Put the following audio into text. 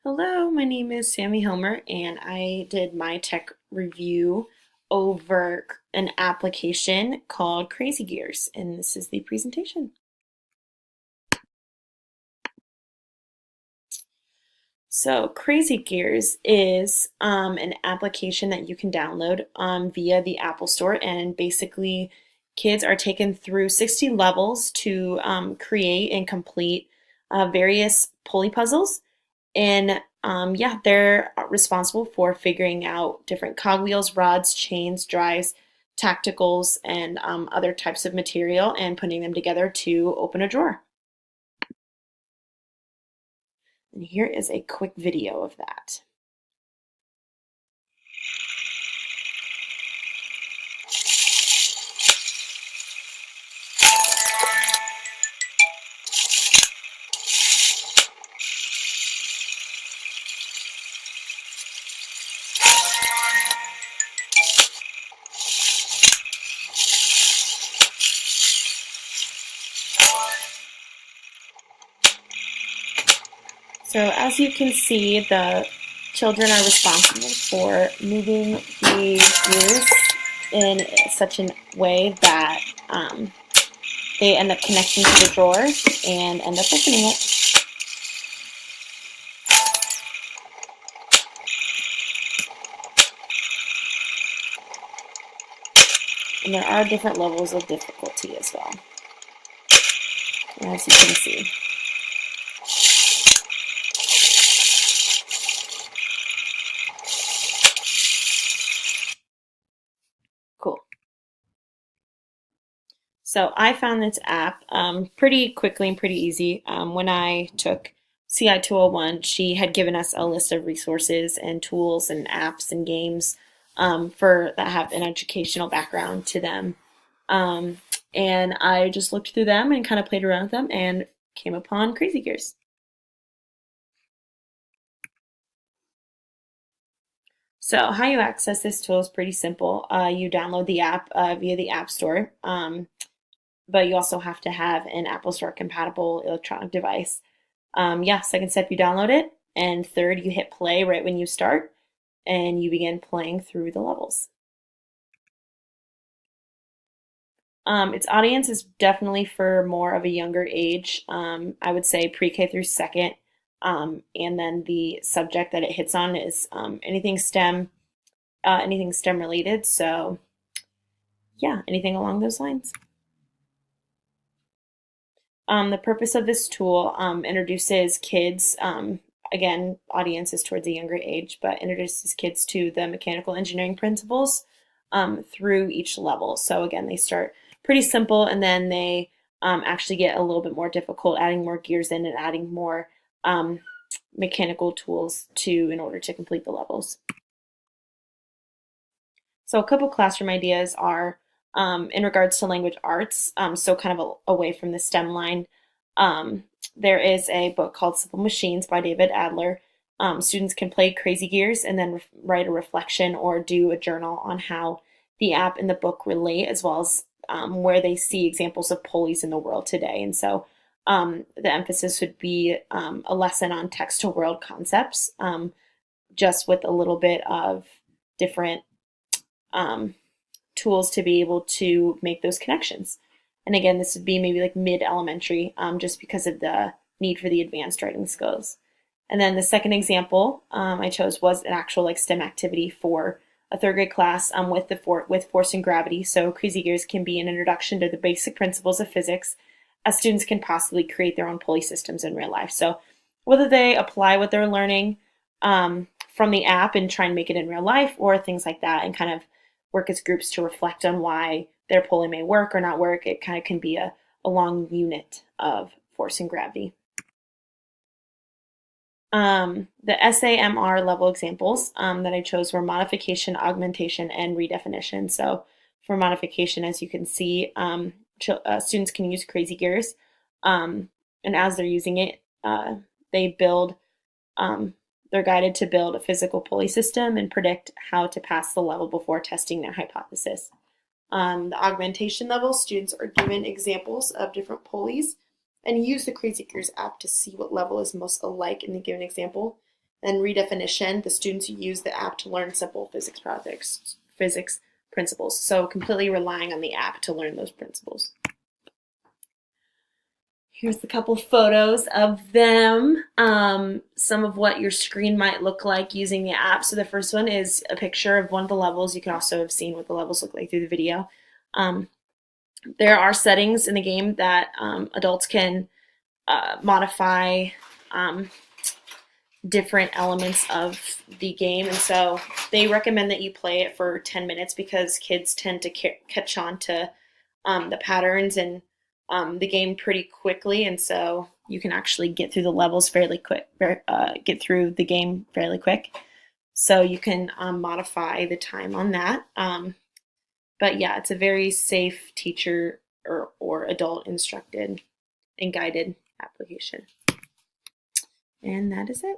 Hello, my name is Sammy Homer, and I did my tech review over an application called Crazy Gears, and this is the presentation. So, Crazy Gears is an application that you can download via the Apple Store, and basically, kids are taken through 60 levels to create and complete various pulley puzzles. And yeah, they're responsible for figuring out different cogwheels, rods, chains, drives, tacticals, and other types of material and putting them together to open a drawer. And here is a quick video of that. So as you can see, the children are responsible for moving the gears in such a way that they end up connecting to the drawer and end up opening it. And there are different levels of difficulty as well, as you can see. Cool. So I found this app pretty quickly and pretty easy. When I took CI 201, she had given us a list of resources and tools and apps and games for that have an educational background to them. Um, and I just looked through them and kind of played around with them and came upon Crazy Gears. So how you access this tool is pretty simple. You download the app via the App Store, but you also have to have an Apple Store compatible electronic device. Yeah, second step, you download it, and third, you hit play right when you start, and you begin playing through the levels. Its audience is definitely for more of a younger age. I would say pre-K through second. And then the subject that it hits on is anything STEM related. So yeah, anything along those lines. The purpose of this tool introduces kids, again, audiences towards a younger age, but introduces kids to the mechanical engineering principles through each level. So again, they start pretty simple and then they actually get a little bit more difficult, adding more gears in and adding more mechanical tools in order to complete the levels. So a couple classroom ideas are in regards to language arts, so kind of away from the STEM line. There is a book called Simple Machines by David Adler. Students can play Crazy Gears and then write a reflection or do a journal on how the app and the book relate, as well as where they see examples of pulleys in the world today. And so the emphasis would be a lesson on text to world concepts, just with a little bit of different um, tools to be able to make those connections. And again, this would be maybe like mid elementary, just because of the need for the advanced writing skills. And then the second example I chose was an actual like STEM activity for a third grade class with force and gravity. So Crazy Gears can be an introduction to the basic principles of physics, as students can possibly create their own pulley systems in real life. So whether they apply what they're learning from the app and try and make it in real life, or things like that, and kind of work as groups to reflect on why their pulley may work or not work. It kind of can be a long unit of force and gravity. The SAMR level examples that I chose were modification, augmentation, and redefinition. So for modification, as you can see, students can use Crazy Gears, and as they're using it, they build they're guided to build a physical pulley system and predict how to pass the level before testing their hypothesis. The augmentation level, students are given examples of different pulleys and use the Crazy Gears app to see what level is most alike in the given example Then redefinition, the students use the app to learn simple physics principles. So completely relying on the app to learn those principles. Here's a couple photos of them. Some of what your screen might look like using the app. So the first one is a picture of one of the levels. You can also have seen what the levels look like through the video. There are settings in the game that adults can modify different elements of the game, and so they recommend that you play it for 10 minutes because kids tend to catch on to the patterns and the game pretty quickly, and so you can actually get through the levels fairly quick, get through the game fairly quick. So you can modify the time on that. But yeah, it's a very safe teacher or adult instructed and guided application. And that is it.